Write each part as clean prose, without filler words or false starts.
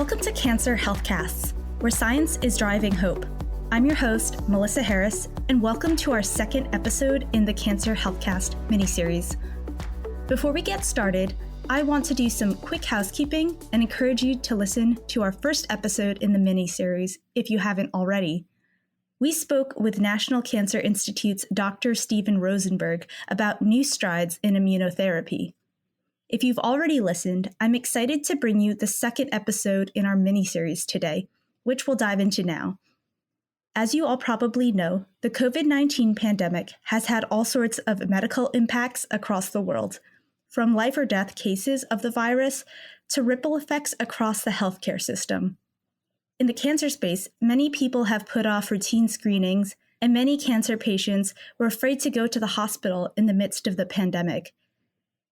Welcome to Cancer Healthcasts, where science is driving hope. I'm your host, Melissa Harris, and welcome to our second episode in the Cancer Healthcast miniseries. Before we get started, I want to do some quick housekeeping and encourage you to listen to our first episode in the miniseries if you haven't already. We spoke with National Cancer Institute's Dr. Steven Rosenberg about new strides in immunotherapy. If you've already listened, I'm excited to bring you the second episode in our miniseries today, which we'll dive into now. As you all probably know, the COVID-19 pandemic has had all sorts of medical impacts across the world, from life or death cases of the virus to ripple effects across the healthcare system. In the cancer space, many people have put off routine screenings, and many cancer patients were afraid to go to the hospital in the midst of the pandemic.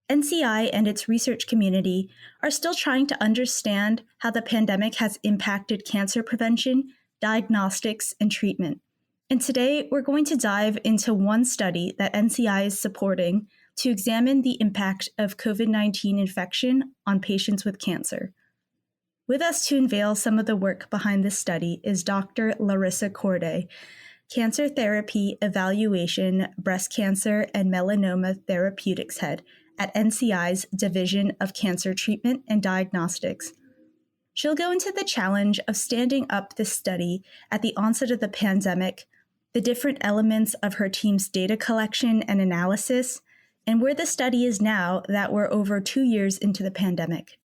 NCI and its research community are still trying to understand how the pandemic has impacted cancer prevention, diagnostics, and treatment. And today, we're going to dive into one study that NCI is supporting to examine the impact of COVID-19 infection on patients with cancer. With us to unveil some of the work behind this study is Dr. Larissa Korde, Cancer Therapy Evaluation, Breast Cancer and Melanoma Therapeutics Head at NCI's Division of Cancer Treatment and Diagnostics. She'll go into the challenge of standing up this study at the onset of the pandemic, the different elements of her team's data collection and analysis, and where the study is now that we're over 2 years into the pandemic.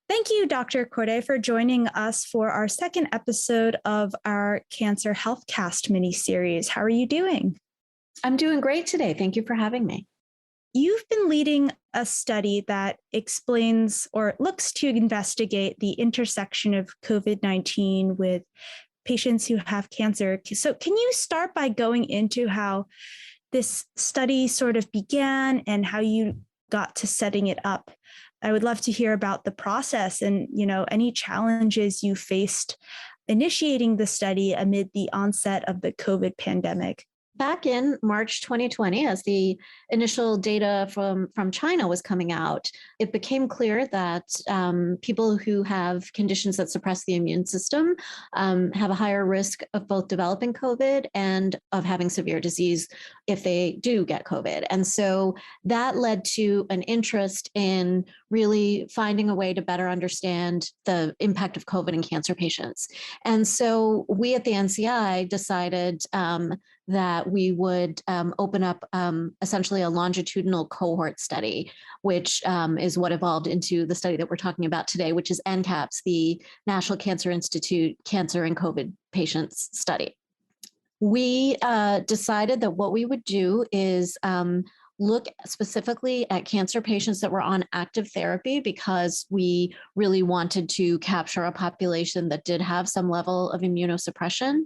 Thank you, Dr. Korde, for joining us for our second episode of our Cancer Healthcast mini-series. How are you doing? I'm doing great today. Thank you for having me. You've been leading a study that explains or looks to investigate the intersection of COVID-19 with patients who have cancer. So can you start by going into how this study sort of began and how you got to setting it up? I would love to hear about the process and, any challenges you faced initiating the study amid the onset of the COVID pandemic. Back in March 2020, as the initial data from China was coming out, it became clear that people who have conditions that suppress the immune system have a higher risk of both developing COVID and of having severe disease if they do get COVID. And so that led to an interest in really finding a way to better understand the impact of COVID in cancer patients. And so we at the NCI decided that we would open up essentially a longitudinal cohort study, which is what evolved into the study that we're talking about today, which is NCAPS, the National Cancer Institute Cancer and COVID Patients Study. We decided that what we would do is look specifically at cancer patients that were on active therapy because we really wanted to capture a population that did have some level of immunosuppression,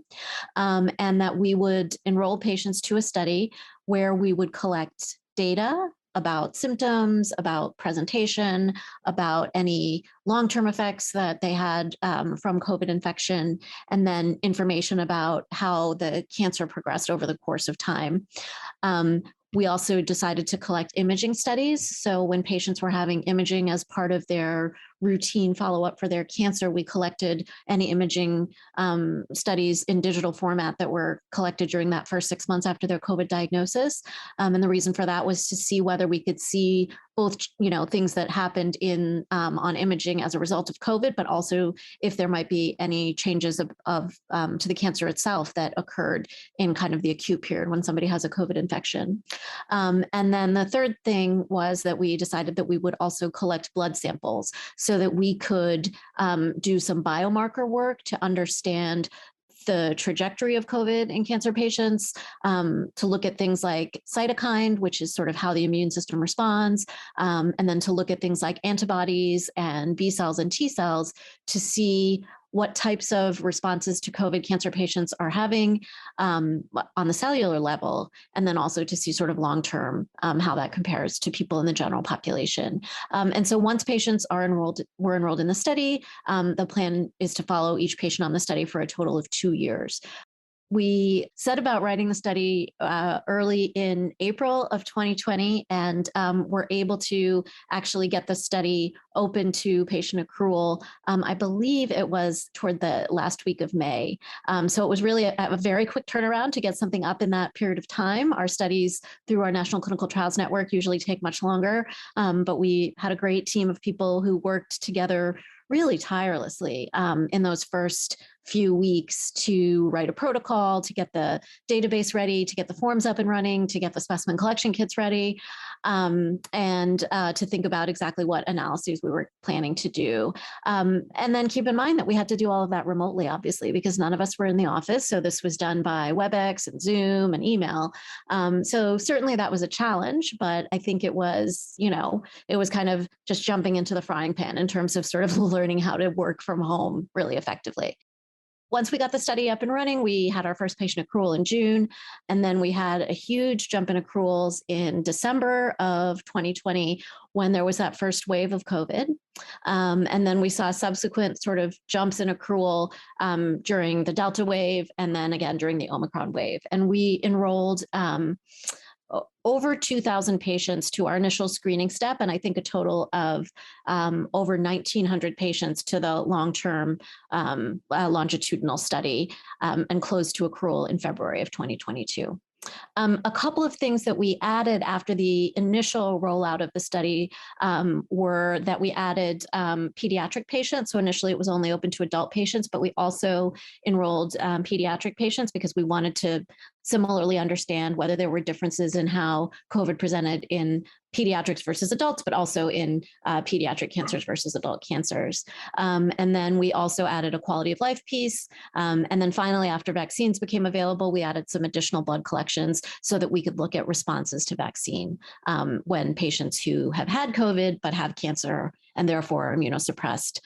and that we would enroll patients to a study where we would collect data about symptoms, about presentation, about any long-term effects that they had from COVID infection, and then information about how the cancer progressed over the course of time. We also decided to collect imaging studies. So when patients were having imaging as part of their routine follow-up for their cancer, we collected any imaging studies in digital format that were collected during that first 6 months after their COVID diagnosis. And the reason for that was to see whether we could see both, things that happened in on imaging as a result of COVID, but also if there might be any changes of to the cancer itself that occurred in kind of the acute period when somebody has a COVID infection. And then the third thing was that we decided that we would also collect blood samples so that we could do some biomarker work to understand the trajectory of COVID in cancer patients, to look at things like cytokine, which is sort of how the immune system responds, and then to look at things like antibodies and B cells and T cells to see what types of responses to COVID cancer patients are having on the cellular level, and then also to see sort of long-term how that compares to people in the general population. And so once patients were enrolled in the study, the plan is to follow each patient on the study for a total of 2 years. We set about writing the study early in April of 2020, and were able to actually get the study open to patient accrual. I believe it was toward the last week of May. So it was really a very quick turnaround to get something up in that period of time. Our studies through our National Clinical Trials Network usually take much longer, but we had a great team of people who worked together really tirelessly in those first few weeks to write a protocol, to get the database ready, to get the forms up and running, to get the specimen collection kits ready, and to think about exactly what analyses we were planning to do. And then keep in mind that we had to do all of that remotely, obviously, because none of us were in the office. So this was done by WebEx and Zoom and email. So certainly that was a challenge, but I think it was, it was kind of just jumping into the frying pan in terms of sort of learning how to work from home really effectively. Once we got the study up and running, we had our first patient accrual in June, and then we had a huge jump in accruals in December of 2020 when there was that first wave of COVID. And then we saw subsequent sort of jumps in accrual during the Delta wave, and then again during the Omicron wave. And we enrolled over 2,000 patients to our initial screening step, and I think a total of over 1,900 patients to the long-term longitudinal study, and closed to accrual in February of 2022. A couple of things that we added after the initial rollout of the study were that we added pediatric patients. So initially it was only open to adult patients, but we also enrolled pediatric patients because we wanted to similarly understand whether there were differences in how COVID presented in pediatrics versus adults, but also in pediatric cancers versus adult cancers. And then we also added a quality of life piece. And then finally, after vaccines became available, we added some additional blood collections so that we could look at responses to vaccine when patients who have had COVID but have cancer and therefore are immunosuppressed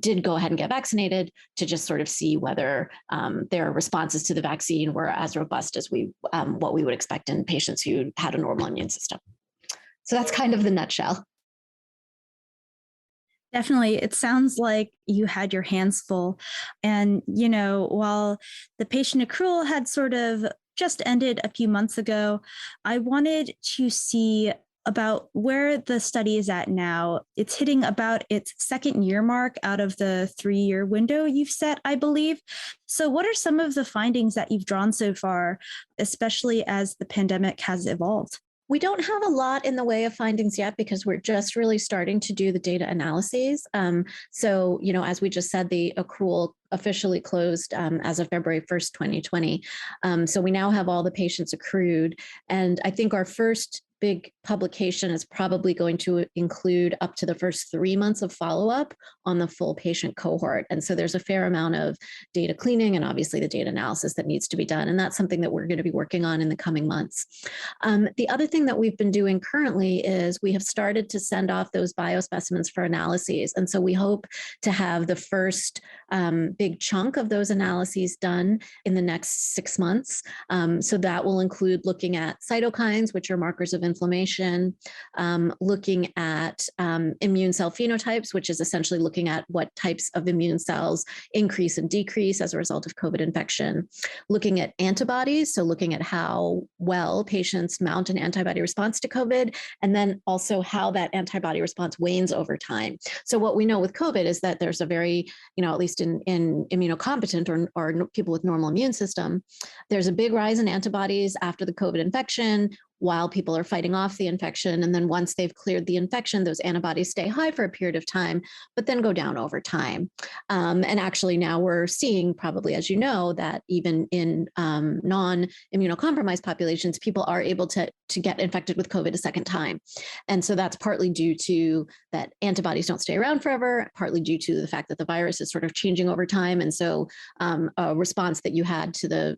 did go ahead and get vaccinated, to just sort of see whether their responses to the vaccine were as robust as what we would expect in patients who had a normal immune system. So that's kind of the nutshell. Definitely. It sounds like you had your hands full. And, while the patient accrual had sort of just ended a few months ago, I wanted to see about where the study is at now. It's hitting about its second year mark out of the 3-year window you've set, I believe. So what are some of the findings that you've drawn so far, especially as the pandemic has evolved? We don't have a lot in the way of findings yet because we're just really starting to do the data analyses. So, as we just said, the accrual officially closed as of February 1st, 2020. So we now have all the patients accrued. And I think our first big publication is probably going to include up to the first 3 months of follow-up on the full patient cohort. And so there's a fair amount of data cleaning and obviously the data analysis that needs to be done. And that's something that we're going to be working on in the coming months. The other thing that we've been doing currently is we have started to send off those biospecimens for analyses. And so we hope to have the first big chunk of those analyses done in the next 6 months. So that will include looking at cytokines, which are markers of inflammation, looking at immune cell phenotypes, which is essentially looking at what types of immune cells increase and decrease as a result of COVID infection, looking at antibodies, so looking at how well patients mount an antibody response to COVID, and then also how that antibody response wanes over time. So what we know with COVID is that there's a very, at least in immunocompetent or people with normal immune system, there's a big rise in antibodies after the COVID infection, while people are fighting off the infection. And then once they've cleared the infection, those antibodies stay high for a period of time, but then go down over time. And actually now we're seeing, probably as you know, that even in non-immunocompromised populations, people are able to get infected with COVID a second time. And so that's partly due to that antibodies don't stay around forever, partly due to the fact that the virus is sort of changing over time. And so a response that you had to the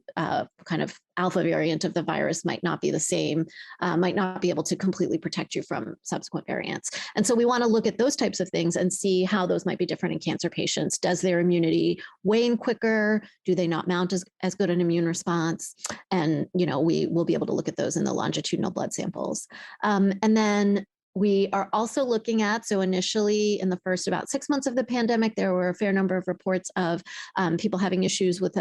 kind of alpha variant of the virus might not be the same, might not be able to completely protect you from subsequent variants. And so we want to look at those types of things and see how those might be different in cancer patients. Does their immunity wane quicker? Do they not mount as good an immune response? And, we will be able to look at those in the longitudinal blood samples. And then We are also looking at, so initially in the first about 6 months of the pandemic, there were a fair number of reports of people having issues with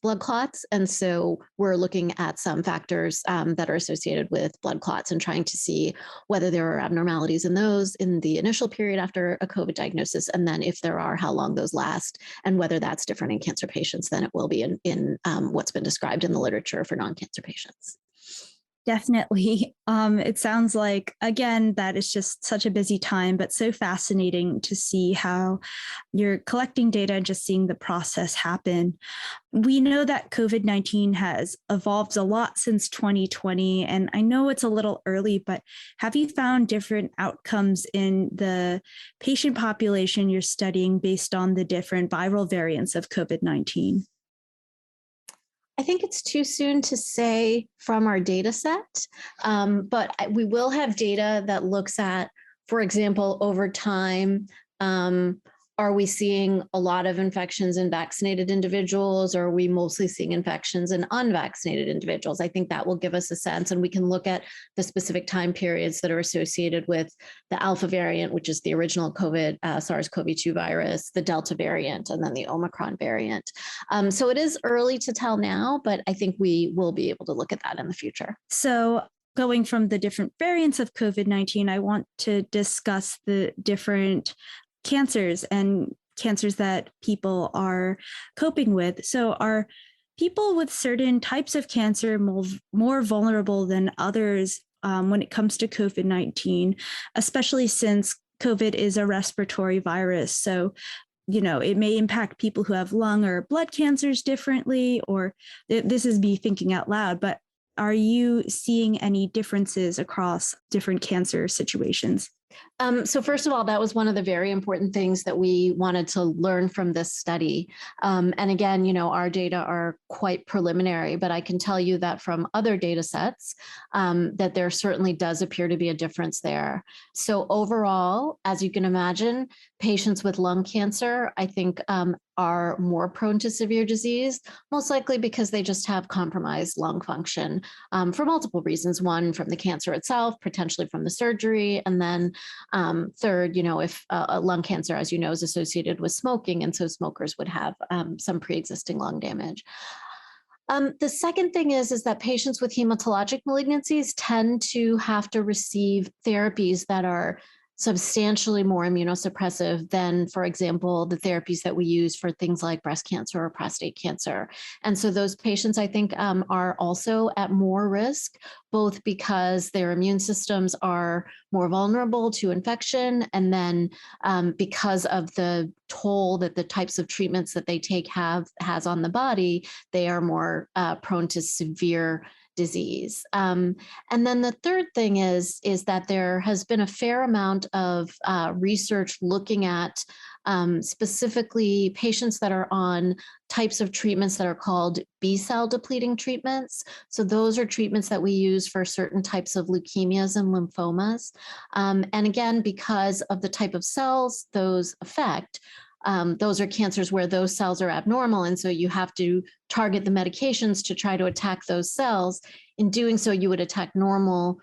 blood clots. And so we're looking at some factors that are associated with blood clots and trying to see whether there are abnormalities in those in the initial period after a COVID diagnosis. And then if there are, how long those last and whether that's different in cancer patients than it will be in what's been described in the literature for non-cancer patients. Definitely. It sounds like, again, that is just such a busy time, but so fascinating to see how you're collecting data and just seeing the process happen. We know that COVID-19 has evolved a lot since 2020, and I know it's a little early, but have you found different outcomes in the patient population you're studying based on the different viral variants of COVID-19? I think it's too soon to say from our data set, but we will have data that looks at, for example, over time, are we seeing a lot of infections in vaccinated individuals, or are we mostly seeing infections in unvaccinated individuals? I think that will give us a sense, and we can look at the specific time periods that are associated with the Alpha variant, which is the original COVID, SARS-CoV-2 virus, the Delta variant, and then the Omicron variant. So it is early to tell now, but I think we will be able to look at that in the future. So going from the different variants of COVID-19, I want to discuss the different cancers and cancers that people are coping with. So are people with certain types of cancer more vulnerable than others when it comes to COVID-19, especially since COVID is a respiratory virus? So, it may impact people who have lung or blood cancers differently, or this is me thinking out loud, but are you seeing any differences across different cancer situations? So first of all, that was one of the very important things that we wanted to learn from this study. And again, our data are quite preliminary, but I can tell you that from other data sets, that there certainly does appear to be a difference there. So overall, as you can imagine, patients with lung cancer, I think, are more prone to severe disease, most likely because they just have compromised lung function for multiple reasons. One, from the cancer itself, potentially from the surgery, and then third, if lung cancer, as you know, is associated with smoking, and so smokers would have some pre-existing lung damage. The second thing is that patients with hematologic malignancies tend to have to receive therapies that are substantially more immunosuppressive than, for example, the therapies that we use for things like breast cancer or prostate cancer. And so those patients, I think, are also at more risk, both because their immune systems are more vulnerable to infection, and then because of the toll that the types of treatments that they take has on the body, they are more prone to severe disease. And then the third thing is that there has been a fair amount of research looking at specifically patients that are on types of treatments that are called B-cell depleting treatments. So those are treatments that we use for certain types of leukemias and lymphomas. And again, because of the type of cells those affect, those are cancers where those cells are abnormal. And so you have to target the medications to try to attack those cells. In doing so, you would attack normal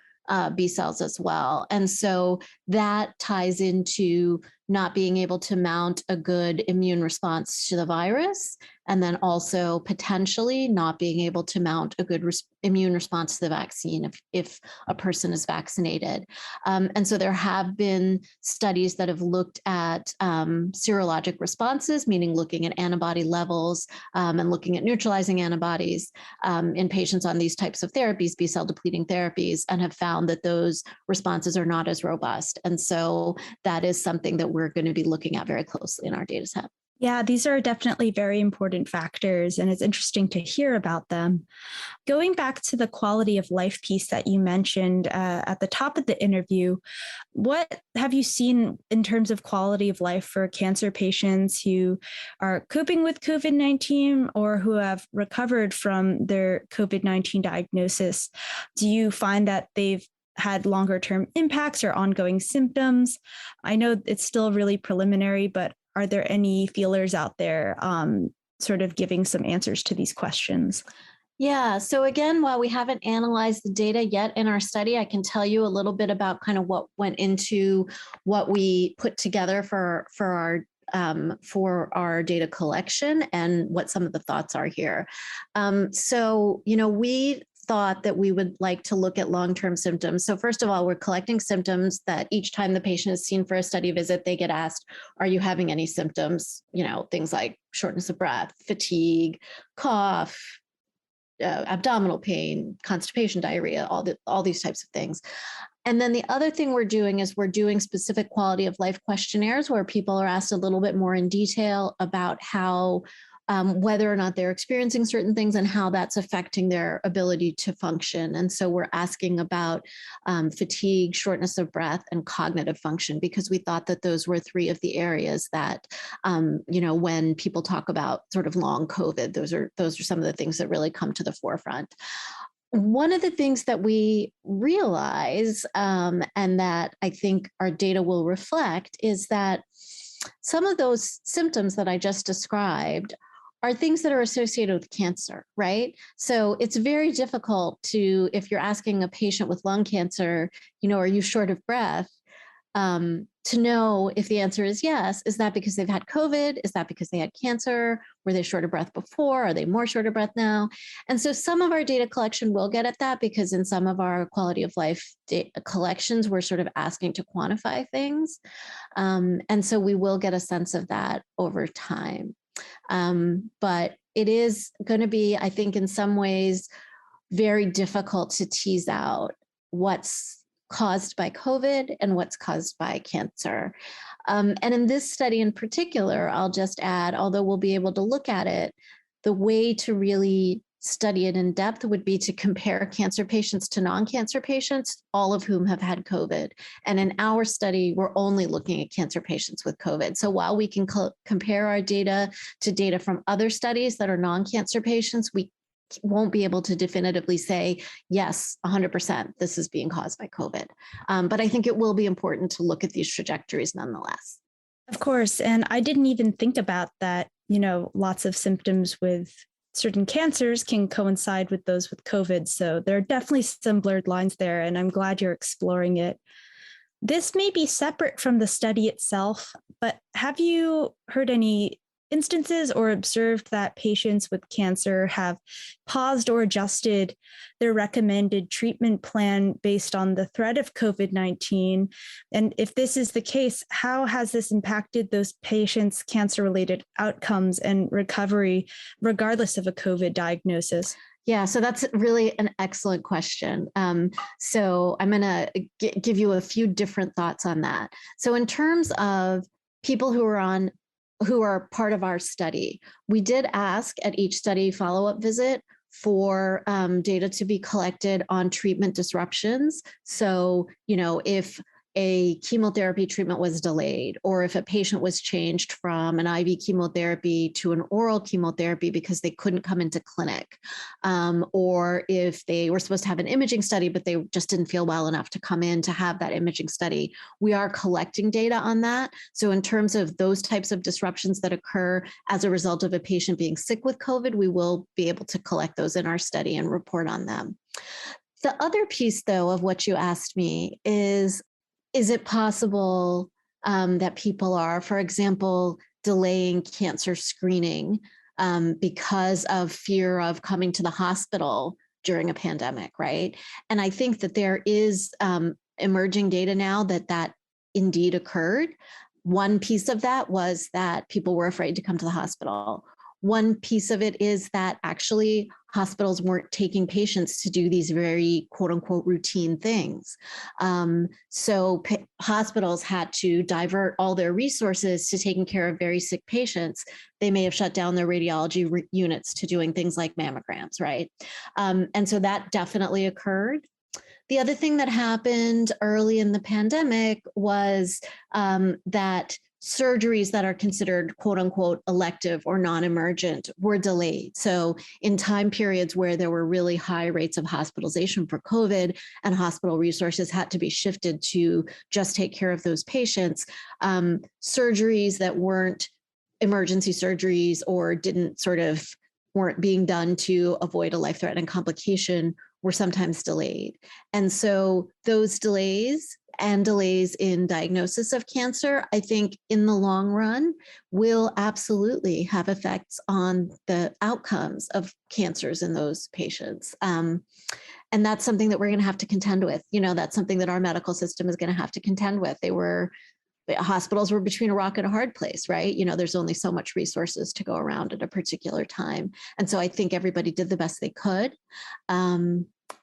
B cells as well. And so that ties into not being able to mount a good immune response to the virus, and then also potentially not being able to mount a good immune response to the vaccine if a person is vaccinated. And so there have been studies that have looked at serologic responses, meaning looking at antibody levels and looking at neutralizing antibodies in patients on these types of therapies, B-cell depleting therapies, and have found that those responses are not as robust. And so that is something that we're going to be looking at very closely in our data set. Yeah, these are definitely very important factors, and it's interesting to hear about them. Going back to the quality of life piece that you mentioned at the top of the interview, what have you seen in terms of quality of life for cancer patients who are coping with COVID-19 or who have recovered from their COVID-19 diagnosis? Do you find that they've had longer term impacts or ongoing symptoms? I know it's still really preliminary, but are there any feelers out there sort of giving some answers to these questions? Yeah. So again, while we haven't analyzed the data yet in our study, I can tell you a little bit about kind of what went into what we put together for our data collection and what some of the thoughts are here. We thought that we would like to look at long-term symptoms. So first of all, we're collecting symptoms that each time the patient is seen for a study visit, they get asked, are you having any symptoms? Things like shortness of breath, fatigue, cough, abdominal pain, constipation, diarrhea, all these types of things. And then the other thing we're doing is we're doing specific quality of life questionnaires where people are asked a little bit more in detail about how, whether or not they're experiencing certain things and how that's affecting their ability to function. And so we're asking about fatigue, shortness of breath, and cognitive function, because we thought that those were three of the areas that, when people talk about sort of long COVID, those are some of the things that really come to the forefront. One of the things that we realize, and that I think our data will reflect, is that some of those symptoms that I just described are things that are associated with cancer, right? So it's very difficult if you're asking a patient with lung cancer, are you short of breath? To know if the answer is yes. Is that because they've had COVID? Is that because they had cancer? Were they short of breath before? Are they more short of breath now? And so some of our data collection will get at that, because in some of our quality of life collections, we're sort of asking to quantify things. And so we will get a sense of that over time. But it is going to be, I think, in some ways, very difficult to tease out what's caused by COVID and what's caused by cancer. And in this study in particular, I'll just add, although we'll be able to look at it, the way to really study it in depth would be to compare cancer patients to non-cancer patients, all of whom have had COVID. And in our study, we're only looking at cancer patients with COVID. So while we can compare our data to data from other studies that are non-cancer patients, we won't be able to definitively say, yes, 100%, this is being caused by COVID. But I think it will be important to look at these trajectories nonetheless. Of course. And I didn't even think about that. Lots of symptoms with certain cancers can coincide with those with COVID. So there are definitely some blurred lines there, and I'm glad you're exploring it. This may be separate from the study itself, but have you heard any instances or observed that patients with cancer have paused or adjusted their recommended treatment plan based on the threat of COVID-19? And if this is the case, how has this impacted those patients' cancer-related outcomes and recovery, regardless of a COVID diagnosis? Yeah, so that's really an excellent question. So I'm going to give you a few different thoughts on that. So in terms of people who are part of our study, we did ask at each study follow-up visit for data to be collected on treatment disruptions. So, if a chemotherapy treatment was delayed, or if a patient was changed from an IV chemotherapy to an oral chemotherapy because they couldn't come into clinic, or if they were supposed to have an imaging study, but they just didn't feel well enough to come in to have that imaging study. We are collecting data on that. So in terms of those types of disruptions that occur as a result of a patient being sick with COVID, we will be able to collect those in our study and report on them. The other piece, though, of what you asked me is it possible that people are, for example, delaying cancer screening because of fear of coming to the hospital during a pandemic, right? And I think that there is emerging data now that indeed occurred. One piece of that was that people were afraid to come to the hospital. One piece of it is that actually hospitals weren't taking patients to do these very quote unquote routine things. So hospitals had to divert all their resources to taking care of very sick patients. They may have shut down their radiology units to doing things like mammograms, right? And so that definitely occurred. The other thing that happened early in the pandemic was that surgeries that are considered quote unquote elective or non-emergent were delayed. So in time periods where there were really high rates of hospitalization for COVID and hospital resources had to be shifted to just take care of those patients, surgeries that weren't emergency surgeries or didn't sort of weren't being done to avoid a life-threatening complication were sometimes delayed. And so those delays and delays in diagnosis of cancer, I think in the long run will absolutely have effects on the outcomes of cancers in those patients. And that's something that we're going to have to contend with. That's something that our medical system is going to have to contend with. Hospitals were between a rock and a hard place, right? There's only so much resources to go around at a particular time. And so I think everybody did the best they could.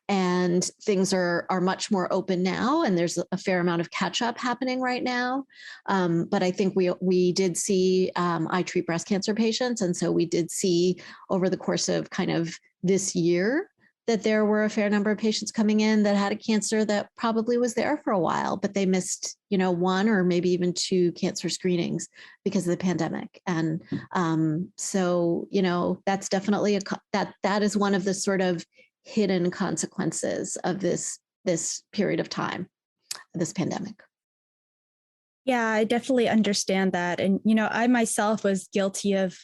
And things are much more open now, and there's a fair amount of catch up happening right now. But I think we did see, I treat breast cancer patients. And so we did see over the course of kind of this year that there were a fair number of patients coming in that had a cancer that probably was there for a while, but they missed, one or maybe even two cancer screenings because of the pandemic. And so, that's definitely that is one of the sort of hidden consequences of this period of time, this pandemic. Yeah, I definitely understand that. And, I myself was guilty of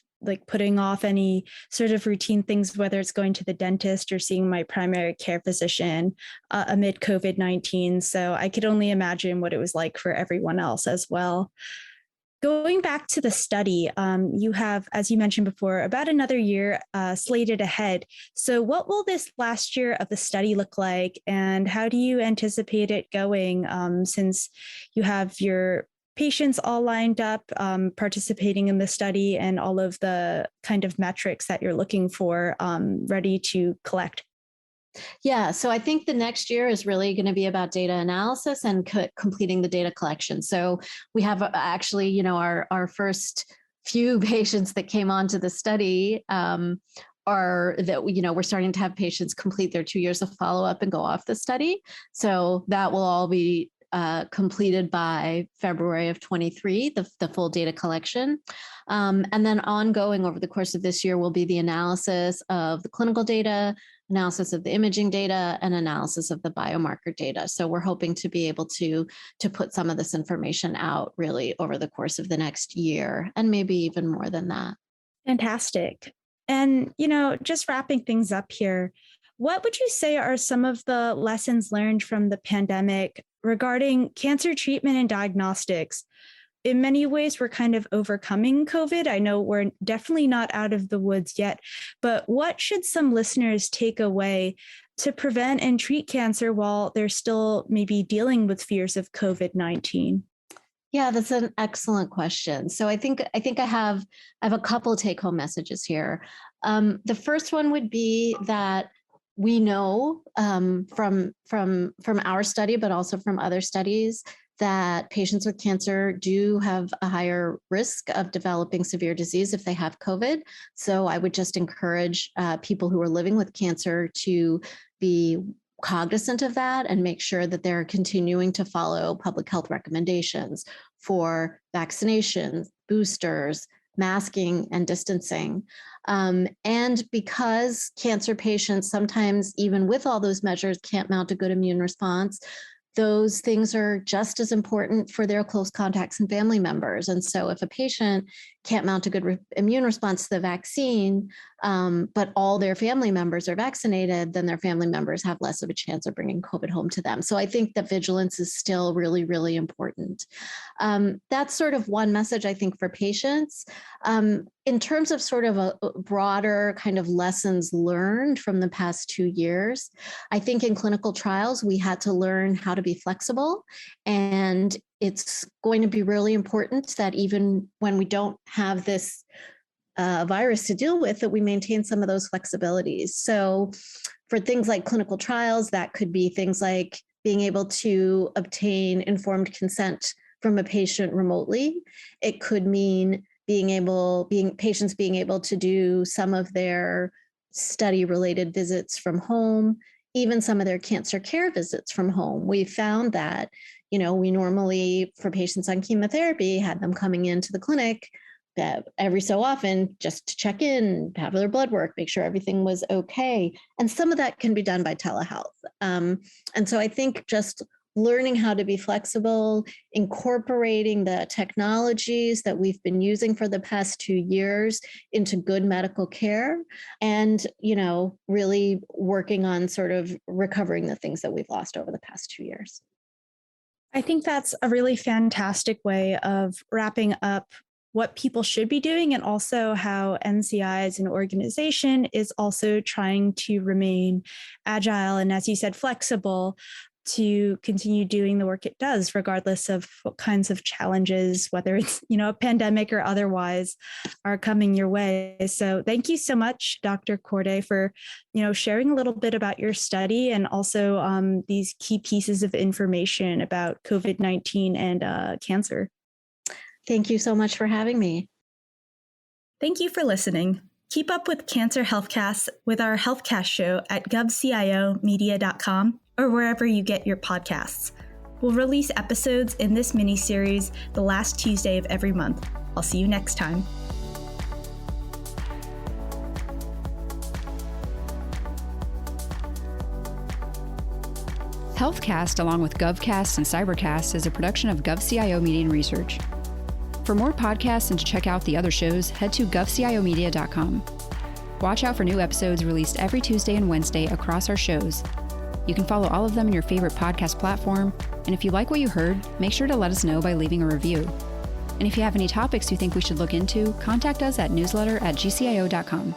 putting off any sort of routine things, whether it's going to the dentist or seeing my primary care physician amid COVID-19. So I could only imagine what it was like for everyone else as well. Going back to the study, you have, as you mentioned before, about another year slated ahead. So what will this last year of the study look like, and how do you anticipate it going since you have your patients all lined up participating in the study and all of the kind of metrics that you're looking for ready to collect? Yeah, so I think the next year is really going to be about data analysis and completing the data collection. So we have actually, our first few patients that came onto the study are that, we're starting to have patients complete their 2 years of follow-up and go off the study. So that will all be completed by February of 23, the full data collection. And then ongoing over the course of this year will be the analysis of the clinical data, analysis of the imaging data, and analysis of the biomarker data. So we're hoping to be able to put some of this information out really over the course of the next year, and maybe even more than that. Fantastic. And, just wrapping things up here, what would you say are some of the lessons learned from the pandemic regarding cancer treatment and diagnostics? In many ways, we're kind of overcoming COVID. I know we're definitely not out of the woods yet, but what should some listeners take away to prevent and treat cancer while they're still maybe dealing with fears of COVID-19? Yeah, that's an excellent question. So I think I have a couple of take-home messages here. The first one would be that we know from our study, but also from other studies, that patients with cancer do have a higher risk of developing severe disease if they have COVID. So I would just encourage people who are living with cancer to be cognizant of that and make sure that they're continuing to follow public health recommendations for vaccinations, boosters, masking, and distancing. And because cancer patients sometimes, even with all those measures, can't mount a good immune response, those things are just as important for their close contacts and family members. And so if a patient can't mount a good immune response to the vaccine, but all their family members are vaccinated, then their family members have less of a chance of bringing COVID home to them. So I think that vigilance is still really, really important. That's sort of one message, I think, for patients. In terms of sort of a broader kind of lessons learned from the past 2 years, I think in clinical trials, we had to learn how to be flexible. And it's going to be really important that even when we don't have this virus to deal with, that we maintain some of those flexibilities. So for things like clinical trials, that could be things like being able to obtain informed consent from a patient remotely. It could mean patients being able to do some of their study-related visits from home, even some of their cancer care visits from home. We found that, we normally, for patients on chemotherapy, had them coming into the clinic every so often just to check in, have their blood work, make sure everything was okay. And some of that can be done by telehealth. And so I think just learning how to be flexible, incorporating the technologies that we've been using for the past 2 years into good medical care, and, really working on sort of recovering the things that we've lost over the past 2 years. I think that's a really fantastic way of wrapping up what people should be doing, and also how NCI as an organization is also trying to remain agile and, as you said, flexible to continue doing the work it does, regardless of what kinds of challenges, whether it's, a pandemic or otherwise, are coming your way. So thank you so much, Dr. Korde, for, sharing a little bit about your study and also these key pieces of information about COVID-19 and cancer. Thank you so much for having me. Thank you for listening. Keep up with Cancer Healthcasts with our Healthcast show at govciomedia.com or wherever you get your podcasts. We'll release episodes in this mini-series the last Tuesday of every month. I'll see you next time. Healthcast, along with GovCast and Cybercast, is a production of GovCIO Media and Research. For more podcasts and to check out the other shows, head to govciomedia.com. Watch out for new episodes released every Tuesday and Wednesday across our shows. You can follow all of them in your favorite podcast platform, and if you like what you heard, make sure to let us know by leaving a review. And if you have any topics you think we should look into, contact us at newsletter@gcio.com.